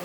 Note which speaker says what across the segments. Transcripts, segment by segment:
Speaker 1: Eu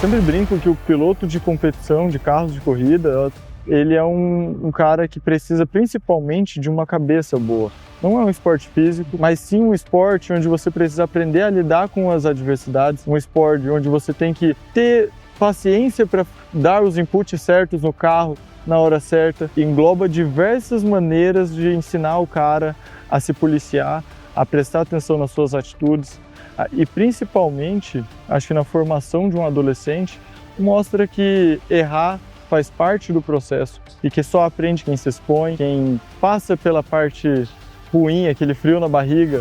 Speaker 1: sempre brinco que o piloto de competição de carros de corrida, ele é um cara que precisa principalmente de uma cabeça boa. Não é um esporte físico, mas sim um esporte onde você precisa aprender a lidar com as adversidades, um esporte onde você tem que ter paciência para dar os inputs certos no carro na hora certa. Engloba diversas maneiras de ensinar o cara a se policiar, a prestar atenção nas suas atitudes. E principalmente, acho que na formação de um adolescente, mostra que errar faz parte do processo e que só aprende quem se expõe, quem passa pela parte ruim, aquele frio na barriga.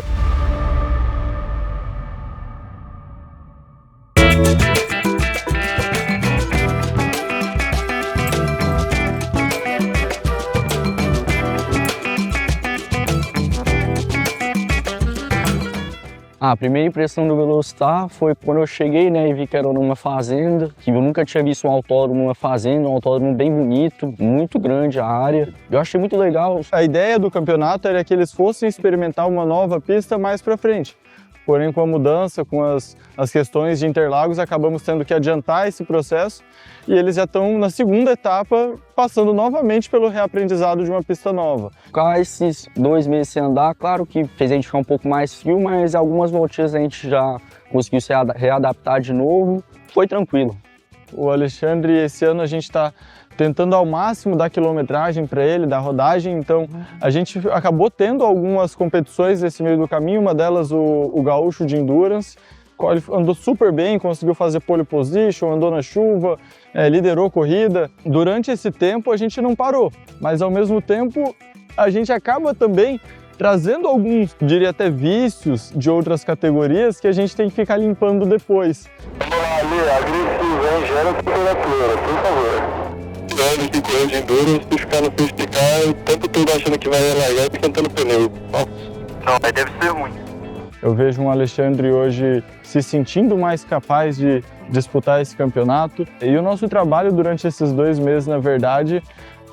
Speaker 2: A primeira impressão do Velocitar foi quando eu cheguei, né, e vi que era numa fazenda, que eu nunca tinha visto um autódromo numa fazenda, um autódromo bem bonito, muito grande a área. Eu achei muito legal.
Speaker 1: A ideia do campeonato era que eles fossem experimentar uma nova pista mais para frente. Porém, com a mudança, com as questões de Interlagos, acabamos tendo que adiantar esse processo e eles já estão na segunda etapa, passando novamente pelo reaprendizado de uma pista nova.
Speaker 2: Com esses 2 meses sem andar, claro que fez a gente ficar um pouco mais frio, mas algumas voltinhas a gente já conseguiu se readaptar de novo, foi tranquilo.
Speaker 1: O Alexandre, esse ano a gente está tentando ao máximo dar quilometragem para ele, dar rodagem, então a gente acabou tendo algumas competições nesse meio do caminho, uma delas o Gaúcho de Endurance, ele andou super bem, conseguiu fazer pole position, andou na chuva, liderou a corrida. Durante esse tempo a gente não parou, mas ao mesmo tempo a gente acaba também trazendo alguns, diria até vícios de outras categorias que a gente tem que ficar limpando depois.
Speaker 3: Vamos lá, Ali, agressivo, gera temperatura, por favor. Anos de corrida de endurance, se ficar no safety car, o tempo todo achando que vai largar e esquentando o pneu. Não, mas deve ser ruim.
Speaker 1: Eu vejo um Alexandre hoje se sentindo mais capaz de disputar esse campeonato. E o nosso trabalho durante esses 2 meses, na verdade,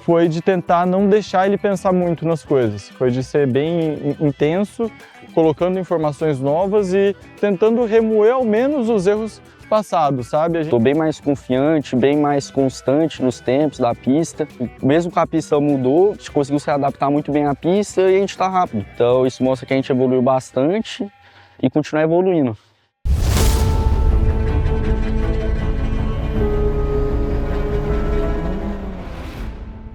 Speaker 1: foi de tentar não deixar ele pensar muito nas coisas. Foi de ser bem intenso, colocando informações novas e tentando remoer ao menos os erros passados, sabe?
Speaker 2: Estou bem mais confiante, bem mais constante nos tempos da pista. Mesmo que a pista mudou, a gente conseguiu se adaptar muito bem à pista e a gente está rápido. Então isso mostra que a gente evoluiu bastante e continua evoluindo.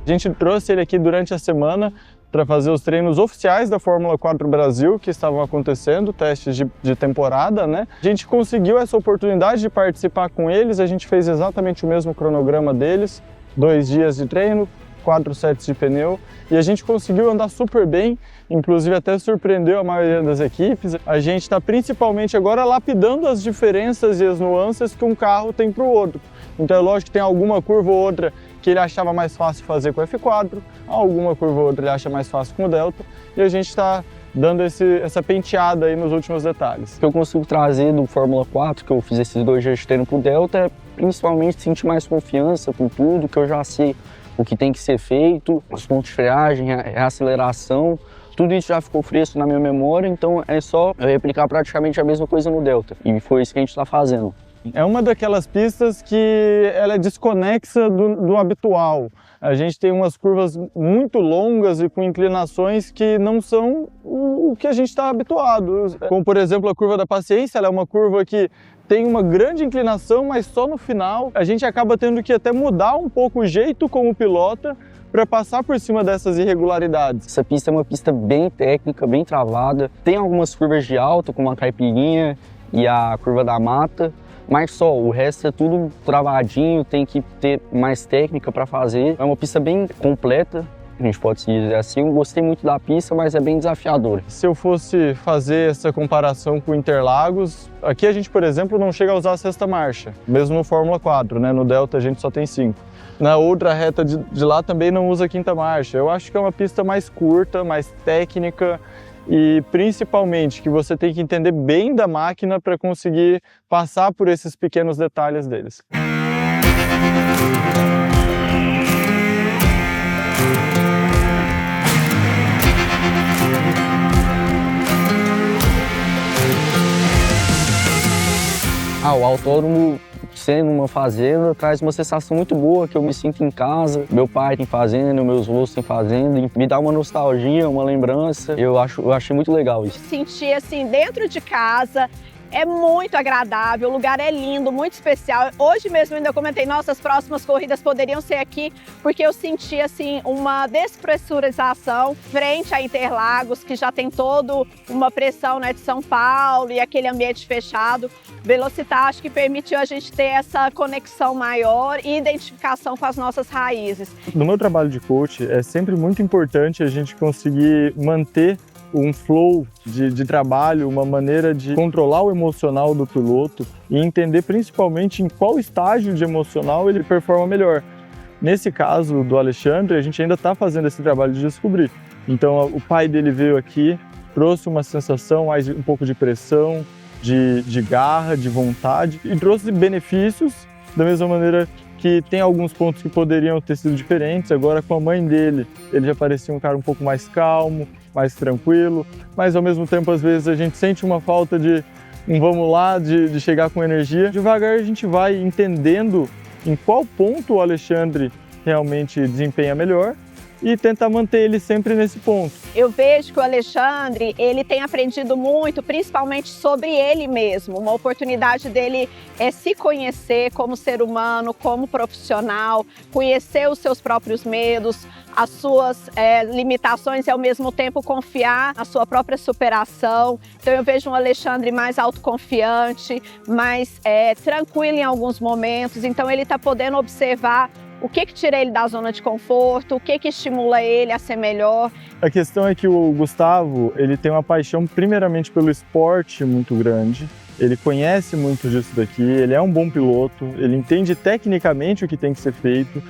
Speaker 1: A gente trouxe ele aqui durante a semana para fazer os treinos oficiais da Fórmula 4 Brasil que estavam acontecendo, testes de temporada, né? A gente conseguiu essa oportunidade de participar com eles, a gente fez exatamente o mesmo cronograma deles, 2 dias de treino, 4 sets de pneu e a gente conseguiu andar super bem, inclusive até surpreendeu a maioria das equipes. A gente está principalmente agora lapidando as diferenças e as nuances que um carro tem para o outro. Então é lógico que tem alguma curva ou outra que ele achava mais fácil fazer com o F4, alguma curva ou outra ele acha mais fácil com o Delta, e a gente está dando essa penteada aí nos últimos detalhes.
Speaker 2: O que eu consigo trazer do Fórmula 4, que eu fiz esses 2 dias de treino pro Delta, é principalmente sentir mais confiança com tudo, que eu já sei o que tem que ser feito, os pontos de freagem, a aceleração, tudo isso já ficou fresco na minha memória, então é só eu replicar praticamente a mesma coisa no Delta, e foi isso que a gente está fazendo.
Speaker 1: É uma daquelas pistas que ela é desconexa do habitual. A gente tem umas curvas muito longas e com inclinações que não são o que a gente está habituado. Como, por exemplo, a curva da Paciência, ela é uma curva que tem uma grande inclinação, mas só no final a gente acaba tendo que até mudar um pouco o jeito como pilota para passar por cima dessas irregularidades.
Speaker 2: Essa pista é uma pista bem técnica, bem travada. Tem algumas curvas de alta, como a Caipirinha e a curva da Mata, mas só, o resto é tudo travadinho, tem que ter mais técnica para fazer. É uma pista bem completa, a gente pode dizer assim. Eu gostei muito da pista, mas é bem desafiadora.
Speaker 1: Se eu fosse fazer essa comparação com Interlagos, aqui a gente, por exemplo, não chega a usar a 6ª marcha, mesmo no Fórmula 4, né? No Delta a gente só tem 5. Na outra reta de lá também não usa a 5ª marcha. Eu acho que é uma pista mais curta, mais técnica, e principalmente que você tem que entender bem da máquina para conseguir passar por esses pequenos detalhes deles.
Speaker 2: o autódromo, sendo uma fazenda, traz uma sensação muito boa, que eu me sinto em casa. Meu pai tem fazenda, meus avós têm fazenda, e me dá uma nostalgia, uma lembrança. Eu achei muito legal isso.
Speaker 4: Sentir assim, dentro de casa, é muito agradável, o lugar é lindo, muito especial. Hoje mesmo ainda comentei, nossa, as próximas corridas poderiam ser aqui, porque eu senti assim uma despressurização frente a Interlagos, que já tem toda uma pressão, né, de São Paulo e aquele ambiente fechado. Velocitar, acho que permitiu a gente ter essa conexão maior e identificação com as nossas raízes.
Speaker 1: No meu trabalho de coach, é sempre muito importante a gente conseguir manter um flow de trabalho, uma maneira de controlar o emocional do piloto e entender principalmente em qual estágio de emocional ele performa melhor. Nesse caso do Alexandre, a gente ainda está fazendo esse trabalho de descobrir. Então o pai dele veio aqui, trouxe uma sensação, mais um pouco de pressão, de garra, de vontade e trouxe benefícios da mesma maneira que tem alguns pontos que poderiam ter sido diferentes. Agora com a mãe dele, ele já parecia um cara um pouco mais calmo, mais tranquilo, mas ao mesmo tempo às vezes a gente sente uma falta de um vamos lá, de chegar com energia. Devagar a gente vai entendendo em qual ponto o Alexandre realmente desempenha melhor e tentar manter ele sempre nesse ponto.
Speaker 4: Eu vejo que o Alexandre, ele tem aprendido muito, principalmente sobre ele mesmo. Uma oportunidade dele é se conhecer como ser humano, como profissional, conhecer os seus próprios medos, as suas limitações e ao mesmo tempo confiar na sua própria superação. Então eu vejo um Alexandre mais autoconfiante, mais tranquilo em alguns momentos. Então ele está podendo observar o que tira ele da zona de conforto, o que estimula ele a ser melhor.
Speaker 1: A questão é que o Gustavo, ele tem uma paixão primeiramente pelo esporte muito grande. Ele conhece muito disso daqui, ele é um bom piloto, ele entende tecnicamente o que tem que ser feito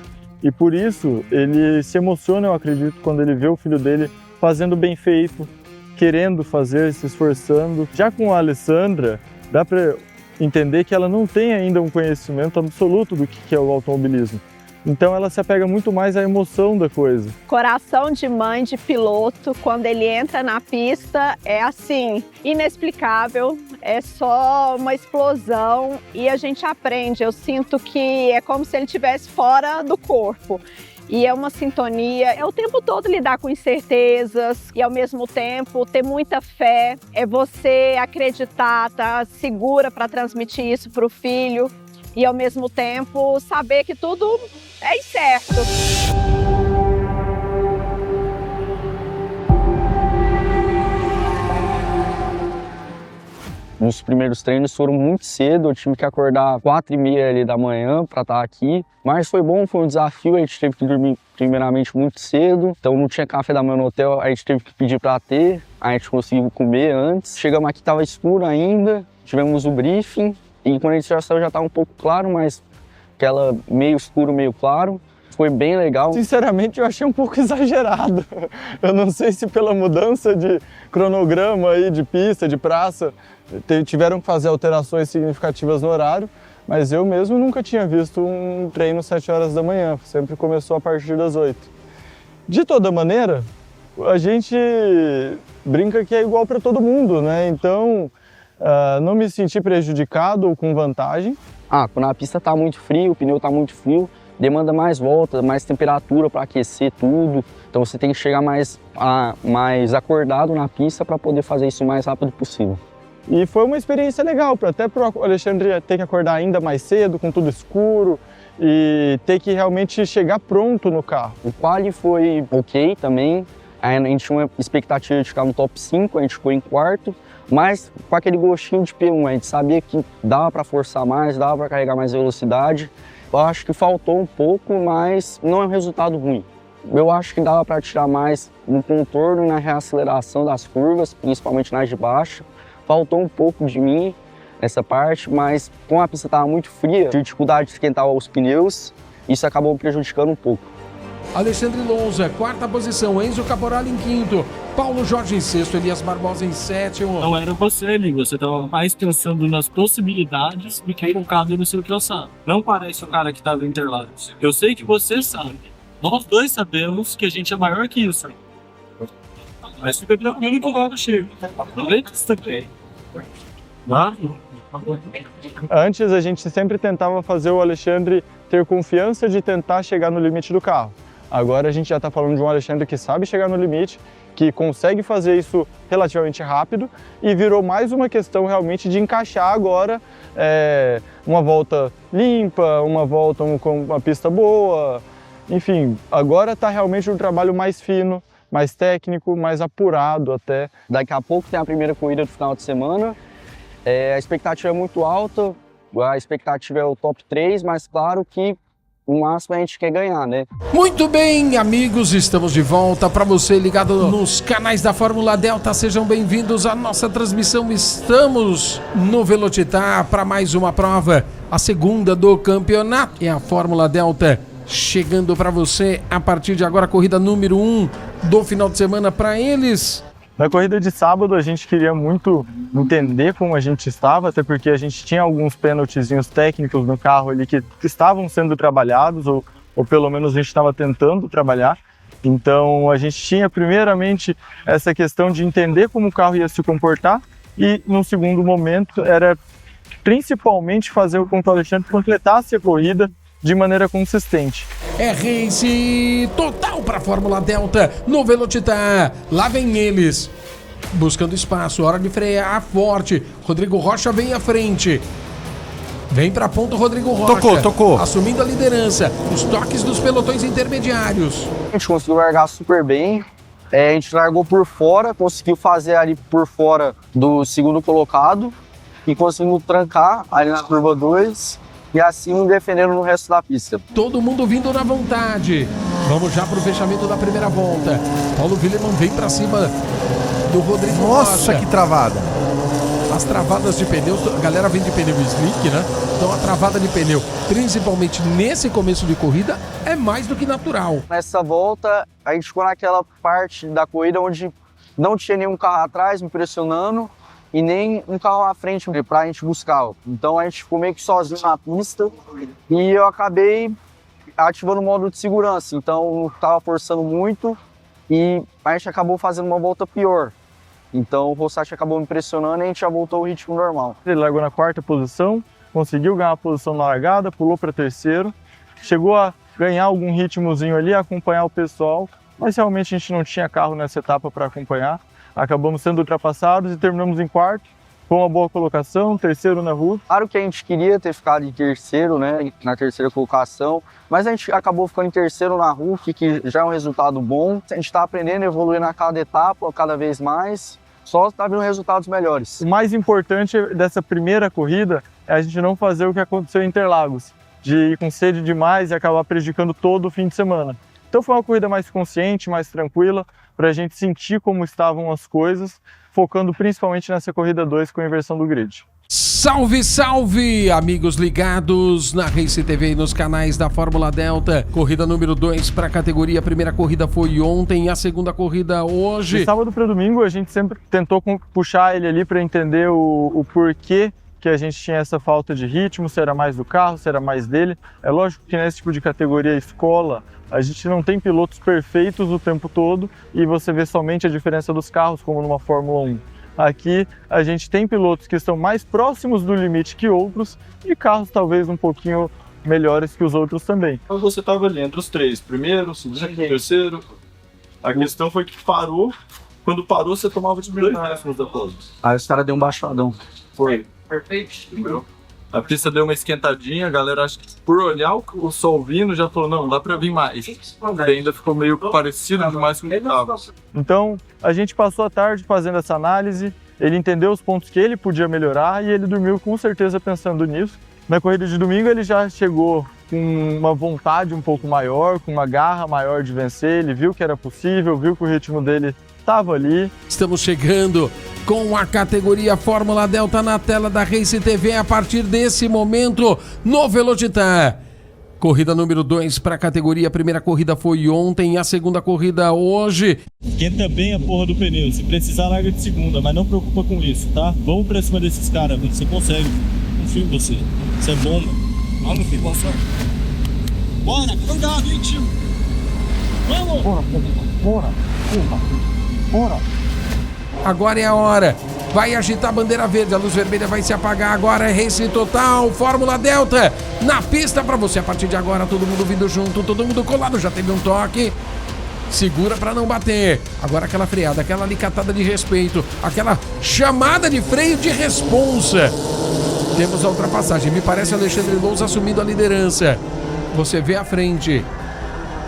Speaker 1: e por isso ele se emociona, eu acredito, quando ele vê o filho dele fazendo bem feito, querendo fazer, se esforçando. Já com a Alessandra, dá para entender que ela não tem ainda um conhecimento absoluto do que é o automobilismo. Então ela se apega muito mais à emoção da coisa.
Speaker 4: Coração de mãe de piloto, quando ele entra na pista, é assim, inexplicável, é só uma explosão e a gente aprende. Eu sinto que é como se ele estivesse fora do corpo. E é uma sintonia, é o tempo todo lidar com incertezas e ao mesmo tempo ter muita fé, é você acreditar, tá segura para transmitir isso para o filho e ao mesmo tempo saber que tudo é incerto.
Speaker 2: Os primeiros treinos foram muito cedo, eu tive que acordar 4h30 ali da manhã para estar aqui. Mas foi bom, foi um desafio, a gente teve que dormir primeiramente muito cedo. Então não tinha café da manhã no hotel, a gente teve que pedir para ter, a gente conseguiu comer antes. Chegamos aqui, estava escuro ainda, tivemos o briefing. E quando a gente já saiu já estava um pouco claro, mas aquela meio escuro, meio claro. Foi bem legal.
Speaker 1: Sinceramente, eu achei um pouco exagerado. Eu não sei se pela mudança de cronograma aí, de pista, de praça, tiveram que fazer alterações significativas no horário, mas eu mesmo nunca tinha visto um treino às 7 horas da manhã, sempre começou a partir das 8. De toda maneira, a gente brinca que é igual para todo mundo, né? Então, não me senti prejudicado ou com vantagem.
Speaker 2: Quando a pista está muito fria, o pneu está muito frio, demanda mais volta, mais temperatura para aquecer tudo. Então você tem que chegar mais acordado na pista para poder fazer isso o mais rápido possível.
Speaker 1: E foi uma experiência legal, até para o Alexandre ter que acordar ainda mais cedo, com tudo escuro, e ter que realmente chegar pronto no carro.
Speaker 2: O quali foi ok também, a gente tinha uma expectativa de ficar no top 5, a gente ficou em quarto, mas com aquele gostinho de P1, a gente sabia que dava para forçar mais, dava para carregar mais velocidade. Eu acho que faltou um pouco, mas não é um resultado ruim. Eu acho que dava para tirar mais no contorno e na reaceleração das curvas, principalmente nas de baixo. Faltou um pouco de mim nessa parte, mas como a pista estava muito fria, tive dificuldade de esquentar os pneus, isso acabou me prejudicando um pouco.
Speaker 5: Alexandre Lonza, quarta posição, Enzo Caporale em quinto, Paulo Jorge em sexto, Elias Barbosa em sétimo.
Speaker 6: Não era você, amigo, você estava mais pensando nas possibilidades do que focado no seu traçado. Não parece o cara que estava em Interlagos. Eu sei que você sabe, nós dois sabemos que a gente é maior que isso. Mas fica tranquilo que o Lago chega. Aproveita isso também. Tá?
Speaker 1: Antes a gente sempre tentava fazer o Alexandre ter confiança de tentar chegar no limite do carro. Agora a gente já está falando de um Alexandre que sabe chegar no limite, que consegue fazer isso relativamente rápido e virou mais uma questão realmente de encaixar agora uma volta limpa, uma volta com uma pista boa, enfim, agora está realmente um trabalho mais fino, mais técnico, mais apurado até.
Speaker 2: Daqui a pouco tem a primeira corrida do final de semana, a expectativa é muito alta, a expectativa é o top 3, mas claro que o máximo a gente quer ganhar, né?
Speaker 5: Muito bem, amigos, estamos de volta. Para você ligado nos canais da Fórmula Delta, sejam bem-vindos à nossa transmissão. Estamos no Velocitar para mais uma prova, a segunda do campeonato. É a Fórmula Delta chegando para você a partir de agora, a corrida número 1 do final de semana para eles.
Speaker 1: Na corrida de sábado a gente queria muito entender como a gente estava, até porque a gente tinha alguns pênaltizinhos técnicos no carro ali que estavam sendo trabalhados, ou pelo menos a gente estava tentando trabalhar. Então a gente tinha primeiramente essa questão de entender como o carro ia se comportar e no segundo momento era principalmente fazer com que o Alexandre completasse a corrida de maneira consistente.
Speaker 5: É race total para a Fórmula Delta no Velocitar. Lá vem eles, buscando espaço, hora de frear forte. Rodrigo Rocha vem à frente. Vem para ponto Rodrigo Rocha. Tocou. Assumindo a liderança. Os toques dos pelotões intermediários.
Speaker 2: A gente conseguiu largar super bem. A gente largou por fora, conseguiu fazer ali por fora do segundo colocado e conseguimos trancar ali na curva 2. E assim defendendo no resto da pista.
Speaker 5: Todo mundo vindo na vontade. Vamos já para o fechamento da primeira volta. Paulo Willeman vem para cima do Rodrigo Rocha.
Speaker 7: Nossa, que travada.
Speaker 5: As travadas de pneu, a galera vem de pneu slick, né? Então a travada de pneu, principalmente nesse começo de corrida, é mais do que natural.
Speaker 2: Nessa volta, a gente ficou naquela parte da corrida onde não tinha nenhum carro atrás me pressionando e nem um carro à frente pra gente buscar. Então a gente ficou meio que sozinho na pista e eu acabei ativando o modo de segurança. Então eu tava forçando muito e a gente acabou fazendo uma volta pior. Então o Rosati acabou me pressionando e a gente já voltou ao ritmo normal.
Speaker 1: Ele largou na 4ª posição, conseguiu ganhar a posição na largada, pulou para 3º, chegou a ganhar algum ritmozinho ali, acompanhar o pessoal, mas realmente a gente não tinha carro nessa etapa para acompanhar. Acabamos sendo ultrapassados e terminamos em 4º, com uma boa colocação, 3º na rua.
Speaker 2: Claro que a gente queria ter ficado em 3º, né, na 3ª colocação, mas a gente acabou ficando em 3º na RUF, que já é um resultado bom. A gente está aprendendo, evoluindo a cada etapa, cada vez mais, só está vindo resultados melhores.
Speaker 1: O mais importante dessa primeira corrida é a gente não fazer o que aconteceu em Interlagos, de ir com sede demais e acabar prejudicando todo o fim de semana. Então foi uma corrida mais consciente, mais tranquila, para a gente sentir como estavam as coisas, focando principalmente nessa corrida 2 com a inversão do grid.
Speaker 5: Salve, salve, amigos ligados na Race TV e nos canais da Fórmula Delta. Corrida número 2 para a categoria. A primeira corrida foi ontem, a segunda corrida hoje.
Speaker 1: De sábado para domingo a gente sempre tentou puxar ele ali para entender o porquê que a gente tinha essa falta de ritmo, se era mais do carro, se era mais dele. É lógico que nesse tipo de categoria escola, a gente não tem pilotos perfeitos o tempo todo e você vê somente a diferença dos carros, como numa Fórmula 1. Aqui a gente tem pilotos que estão mais próximos do limite que outros e carros talvez um pouquinho melhores que os outros também.
Speaker 6: Então você estava ali entre os 3, primeiro, segundo, terceiro. A questão foi que parou, quando parou você tomava os 2 décimos da prova.
Speaker 2: Aí os caras deu um baixadão.
Speaker 6: Foi. Perfeito. A pista deu uma esquentadinha, a galera acho que por olhar o sol vindo já falou, não, dá pra vir mais. E ainda ficou meio parecido demais com o que estava.
Speaker 1: Então a gente passou a tarde fazendo essa análise, ele entendeu os pontos que ele podia melhorar e ele dormiu com certeza pensando nisso. Na corrida de domingo ele já chegou com uma vontade um pouco maior, com uma garra maior de vencer, ele viu que era possível, viu que o ritmo dele estava ali.
Speaker 5: Estamos chegando com a categoria Fórmula Delta na tela da Race TV a partir desse momento no Velocitar. Corrida número 2 para a categoria. A primeira corrida foi ontem, a segunda corrida hoje.
Speaker 6: Esquenta bem a porra do pneu, se precisar larga de segunda, mas não preocupa com isso, tá? Vamos pra cima desses caras, você consegue. Confio em você, você é bom, mano. Vamos, filho, bora, cuidado, hein, tio. Vamos!
Speaker 1: Bora.
Speaker 5: Agora é a hora vai agitar a bandeira verde, a luz vermelha vai se apagar agora, é race total, Fórmula Delta, na pista pra você, a partir de agora, todo mundo vindo junto, todo mundo colado, já teve um toque, segura pra não bater, agora aquela freada, aquela alicatada de respeito, aquela chamada de freio de responsa, temos a ultrapassagem, me parece Alexandre Lousa assumindo a liderança, você vê à frente,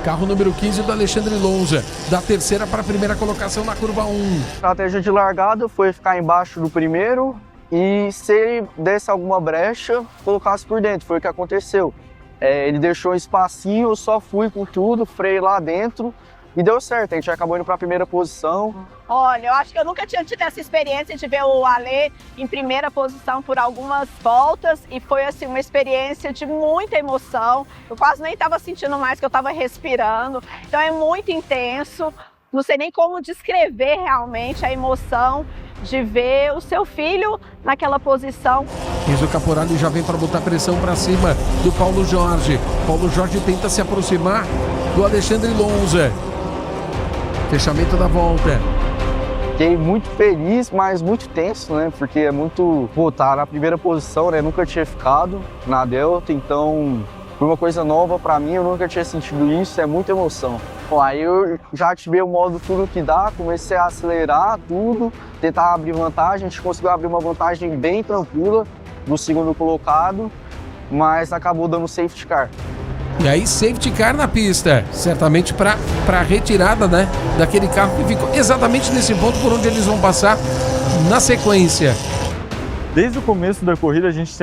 Speaker 5: carro número 15 do Alexandre Lousa, da terceira para a primeira colocação na curva 1.
Speaker 2: A estratégia de largada foi ficar embaixo do primeiro e se ele desse alguma brecha, colocasse por dentro, foi o que aconteceu. Ele deixou um espacinho, eu só fui com tudo, freio lá dentro e deu certo, a gente acabou indo para a primeira posição.
Speaker 4: Olha, eu acho que eu nunca tinha tido essa experiência de ver o Ale em primeira posição por algumas voltas e foi assim uma experiência de muita emoção. Eu quase nem estava sentindo mais, que eu estava respirando. Então é muito intenso. Não sei nem como descrever realmente a emoção de ver o seu filho naquela posição.
Speaker 5: Enzo Caporali já vem para botar pressão para cima do Paulo Jorge. Paulo Jorge tenta se aproximar do Alexandre Lousa. Fechamento da volta.
Speaker 2: Fiquei muito feliz, mas muito tenso, né? Porque é muito... Pô, tá na primeira posição, né? Nunca tinha ficado na Delta, então foi uma coisa nova pra mim, eu nunca tinha sentido isso, é muita emoção. Bom, aí eu já ativei o modo tudo que dá, comecei a acelerar tudo, tentar abrir vantagem, a gente conseguiu abrir uma vantagem bem tranquila do segundo colocado, mas acabou dando safety car.
Speaker 5: E aí, safety car na pista, certamente para retirada, né, daquele carro que ficou exatamente nesse ponto por onde eles vão passar na sequência.
Speaker 1: Desde o começo da corrida, a gente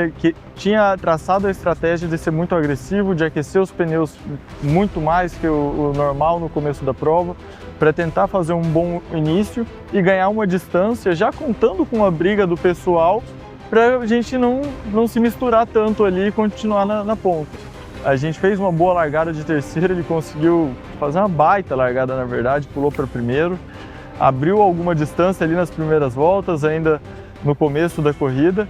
Speaker 1: tinha traçado a estratégia de ser muito agressivo, de aquecer os pneus muito mais que o normal no começo da prova, para tentar fazer um bom início e ganhar uma distância, já contando com a briga do pessoal, para a gente não se misturar tanto ali e continuar na ponta. A gente fez uma boa largada de terceira, ele conseguiu fazer uma baita largada, na verdade, pulou para primeiro, abriu alguma distância ali nas primeiras voltas, ainda no começo da corrida,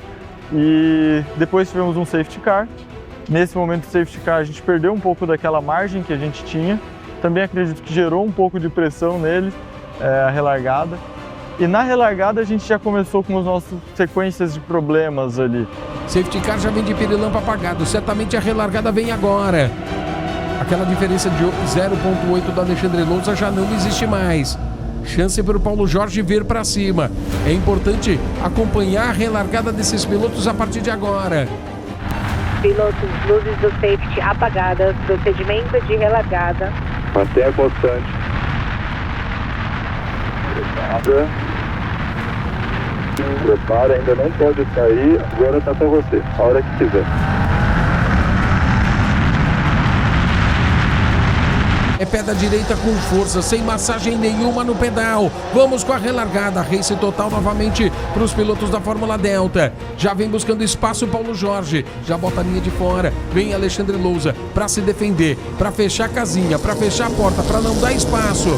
Speaker 1: e depois tivemos um safety car. Nesse momento do safety car a gente perdeu um pouco daquela margem que a gente tinha, também acredito que gerou um pouco de pressão nele, a relargada. E na relargada a gente já começou com as nossas sequências de problemas ali.
Speaker 5: Safety car já vem de pirilampo apagado, certamente a relargada vem agora. Aquela diferença de 0,8 do Alexandre Lousa já não existe mais. Chance para o Paulo Jorge vir para cima. É importante acompanhar a relargada desses pilotos a partir de agora.
Speaker 7: Pilotos, luzes do safety apagadas, procedimento de relargada.
Speaker 3: Mantenha constante. Prepara, ainda não pode sair, agora tá com você, a hora que quiser.
Speaker 5: É pé da direita com força, sem massagem nenhuma no pedal. Vamos com a relargada, race total novamente para os pilotos da Fórmula Delta. Já vem buscando espaço Paulo Jorge, já bota a linha de fora. Vem Alexandre Lousa para se defender, para fechar a casinha, para fechar a porta, para não dar espaço.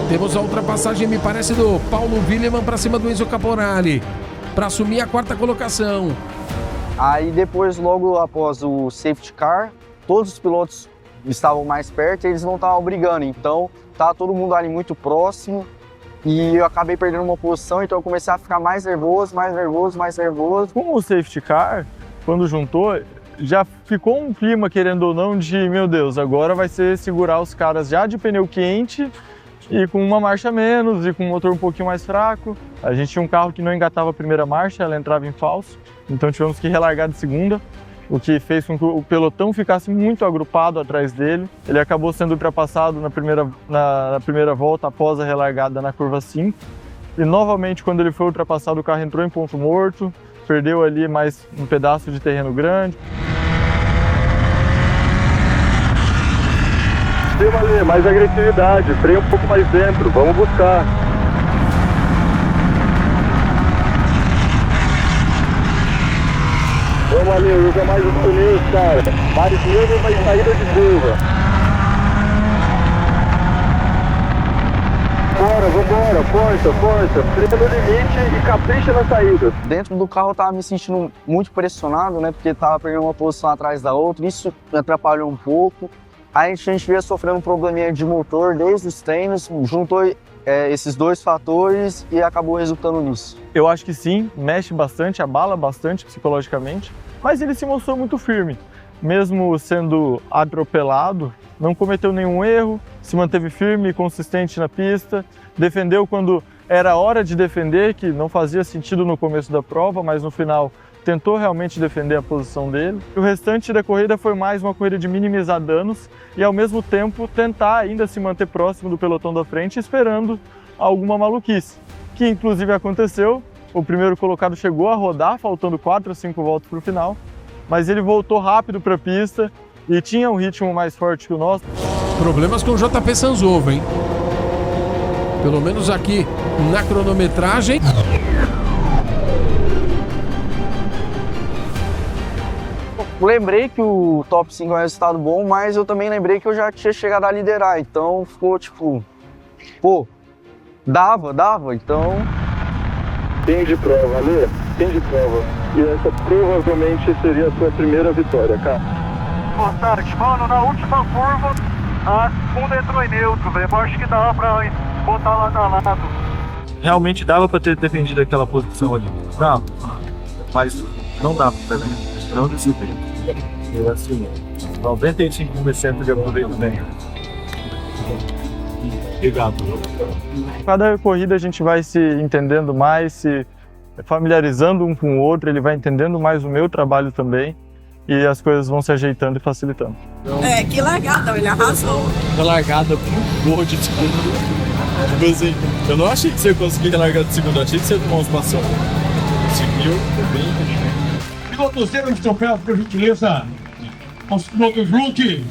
Speaker 5: Temos a ultrapassagem, me parece, do Paulo Willeman para cima do Enzo Caporali, para assumir a quarta colocação.
Speaker 2: Aí depois, logo após o safety car, todos os pilotos estavam mais perto e eles não estavam brigando, então tá todo mundo ali muito próximo e eu acabei perdendo uma posição, então eu comecei a ficar mais nervoso.
Speaker 1: Com o safety car, quando juntou, já ficou um clima, querendo ou não, de meu Deus, agora vai ser segurar os caras já de pneu quente e com uma marcha menos e com um motor um pouquinho mais fraco. A gente tinha um carro que não engatava a primeira marcha, ela entrava em falso, então tivemos que relargar de segunda, o que fez com que o pelotão ficasse muito agrupado atrás dele. Ele acabou sendo ultrapassado na primeira volta após a relargada na curva 5. E novamente, quando ele foi ultrapassado, o carro entrou em ponto morto, perdeu ali mais um pedaço de terreno grande.
Speaker 3: Sim, ali, mais agressividade, freia um pouco mais dentro, vamos buscar. Vamos ali, usa mais os pneus, cara. Mais menos, mais saída de curva. Bora, vambora, força. Freia no limite e capricha na saída.
Speaker 2: Dentro do carro eu tava me sentindo muito pressionado, né? Porque tava perdendo uma posição atrás da outra, isso me atrapalhou um pouco. A gente veio sofrendo um probleminha de motor desde os treinos, juntou esses dois fatores e acabou resultando nisso.
Speaker 1: Eu acho que sim, mexe bastante, abala bastante psicologicamente, mas ele se mostrou muito firme. Mesmo sendo atropelado, não cometeu nenhum erro, se manteve firme e consistente na pista, defendeu quando era hora de defender, que não fazia sentido no começo da prova, mas no final tentou realmente defender a posição dele. O restante da corrida foi mais uma corrida de minimizar danos e, ao mesmo tempo, tentar ainda se manter próximo do pelotão da frente, esperando alguma maluquice, que inclusive aconteceu. O primeiro colocado chegou a rodar, faltando 4 ou 5 voltas para o final, mas ele voltou rápido para a pista e tinha um ritmo mais forte que o nosso.
Speaker 5: Problemas com o JP Sanzovo, hein? Pelo menos aqui na cronometragem.
Speaker 2: Lembrei que o top 5 é um resultado bom, mas eu também lembrei que eu já tinha chegado a liderar, então ficou tipo, pô, dava, então...
Speaker 3: Fim de prova, Ale, fim de prova. E essa provavelmente seria a sua primeira vitória, cara.
Speaker 8: Boa tarde, mano, na última curva, a segunda entrou em neutro, velho, eu acho que dava pra botar lá na lado.
Speaker 6: Realmente dava pra ter defendido aquela posição ali. Não, mas não dava também. Não decidi. Eu assumi. 95% de aproveitamento. Obrigado.
Speaker 1: Cada corrida a gente vai se entendendo mais, se familiarizando um com o outro, ele vai entendendo mais o meu trabalho também e as coisas vão se ajeitando e facilitando.
Speaker 4: Que largada, ele arrasou.
Speaker 6: A largada boa de segundo. Tipo assim, eu não achei que você conseguia largar de segundo, achei que você tomou uns passão. Conseguiu, foi bem.
Speaker 9: Piloto zero de troféu, por gentileza. Aos pilotos Luke.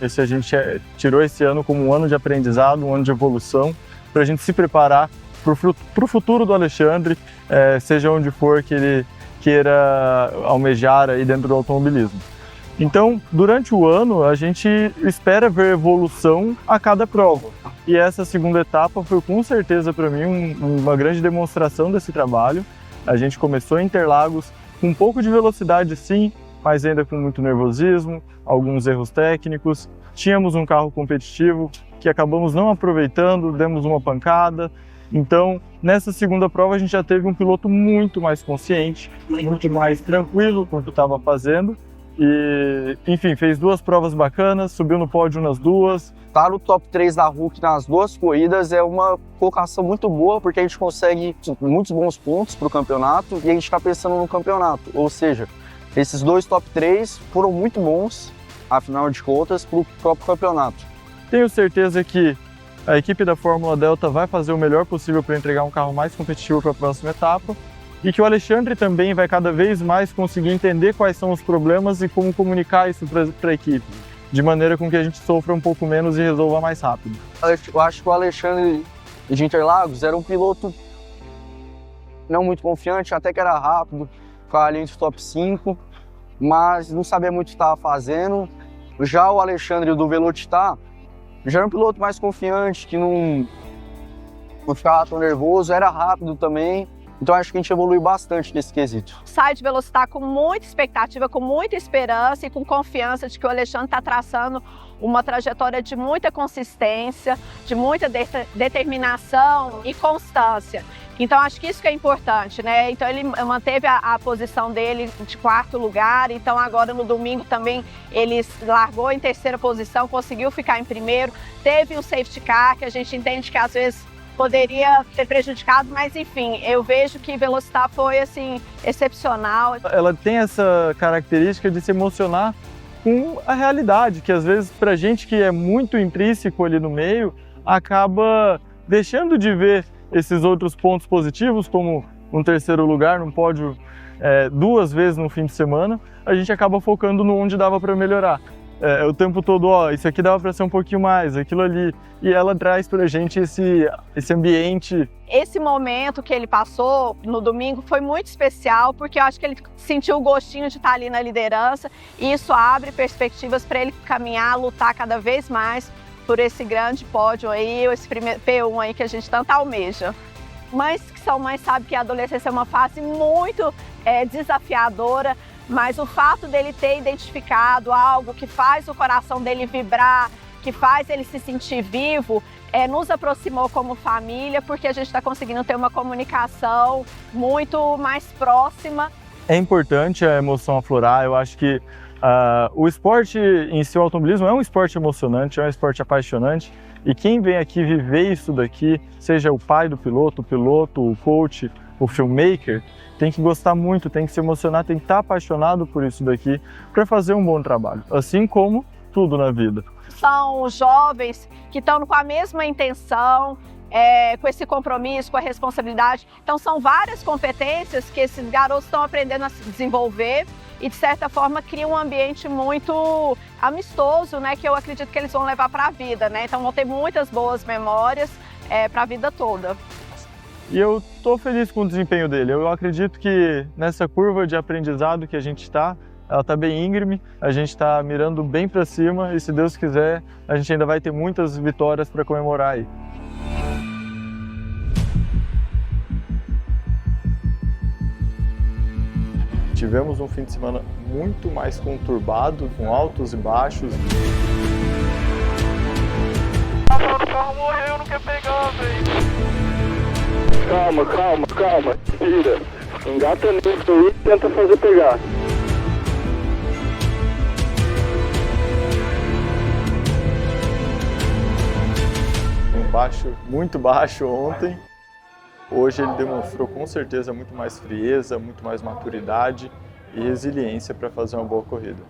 Speaker 1: Esse a gente tirou esse ano como um ano de aprendizado, um ano de evolução, para a gente se preparar para o futuro do Alexandre, seja onde for que ele queira almejar aí dentro do automobilismo. Então, durante o ano, a gente espera ver evolução a cada prova. E essa segunda etapa foi com certeza para mim uma grande demonstração desse trabalho. A gente começou em Interlagos com um pouco de velocidade sim, mas ainda com muito nervosismo, alguns erros técnicos. Tínhamos um carro competitivo que acabamos não aproveitando, demos uma pancada. Então, nessa segunda prova a gente já teve um piloto muito mais consciente, muito mais tranquilo com o que estava fazendo. E, enfim, fez 2 provas bacanas, subiu no pódio nas 2.
Speaker 2: Estar no top 3 da Hulk nas 2 corridas é uma colocação muito boa, porque a gente consegue muitos bons pontos para o campeonato e a gente está pensando no campeonato. Ou seja, esses 2 top 3 foram muito bons, afinal de contas, para o próprio campeonato.
Speaker 1: Tenho certeza que a equipe da Fórmula Delta vai fazer o melhor possível para entregar um carro mais competitivo para a próxima etapa e que o Alexandre também vai cada vez mais conseguir entender quais são os problemas e como comunicar isso para a equipe, de maneira com que a gente sofra um pouco menos e resolva mais rápido.
Speaker 2: Eu acho que o Alexandre de Interlagos era um piloto não muito confiante, até que era rápido, ficava ali entre os top 5, mas não sabia muito o que estava fazendo. Já o Alexandre do Velocitar já era um piloto mais confiante, que não ficava tão nervoso, era rápido também. Então acho que a gente evoluiu bastante nesse quesito.
Speaker 4: Sai de Velocitar com muita expectativa, com muita esperança e com confiança de que o Alexandre está traçando uma trajetória de muita consistência, de muita determinação e constância. Então acho que isso que é importante, né? Então ele manteve a posição dele de 4º lugar, então agora no domingo também ele largou em 3ª posição, conseguiu ficar em 1º, teve um safety car que a gente entende que às vezes poderia ter prejudicado, mas enfim, eu vejo que Velocitar foi assim excepcional.
Speaker 1: Ela tem essa característica de se emocionar com a realidade, que às vezes pra gente que é muito intrínseco ali no meio, acaba deixando de ver esses outros pontos positivos, como um 3º lugar num pódio 2 vezes no fim de semana, a gente acaba focando no onde dava para melhorar. O tempo todo, ó, isso aqui dava para ser um pouquinho mais, aquilo ali. E ela traz pra gente esse ambiente.
Speaker 4: Esse momento que ele passou no domingo foi muito especial, porque eu acho que ele sentiu o gostinho de estar ali na liderança, e isso abre perspectivas para ele caminhar, lutar cada vez mais por esse grande pódio aí, esse primeiro P1 aí que a gente tanto almeja. Mães que são mães sabem que a adolescência é uma fase muito desafiadora, mas o fato dele ter identificado algo que faz o coração dele vibrar, que faz ele se sentir vivo, nos aproximou como família, porque a gente está conseguindo ter uma comunicação muito mais próxima.
Speaker 1: É importante a emoção aflorar. Eu acho que o esporte em si, o automobilismo, é um esporte emocionante, é um esporte apaixonante. E quem vem aqui viver isso daqui, seja o pai do piloto, o coach, o filmmaker, tem que gostar muito, tem que se emocionar, tem que estar apaixonado por isso daqui para fazer um bom trabalho, assim como tudo na vida.
Speaker 4: São jovens que estão com a mesma intenção, com esse compromisso, com a responsabilidade. Então são várias competências que esses garotos estão aprendendo a se desenvolver e de certa forma cria um ambiente muito amistoso, né, que eu acredito que eles vão levar para a vida, né? Então vão ter muitas boas memórias para a vida toda.
Speaker 1: E eu estou feliz com o desempenho dele. Eu acredito que nessa curva de aprendizado que a gente está, ela está bem íngreme, a gente está mirando bem para cima e, se Deus quiser, a gente ainda vai ter muitas vitórias para comemorar aí. Tivemos um fim de semana muito mais conturbado, com altos e baixos.
Speaker 8: O carro morreu, não quer pegar, velho.
Speaker 3: Calma, tira. Engata nisso aí e tenta fazer pegar.
Speaker 1: Muito baixo ontem. Hoje ele demonstrou com certeza muito mais frieza, muito mais maturidade e resiliência para fazer uma boa corrida.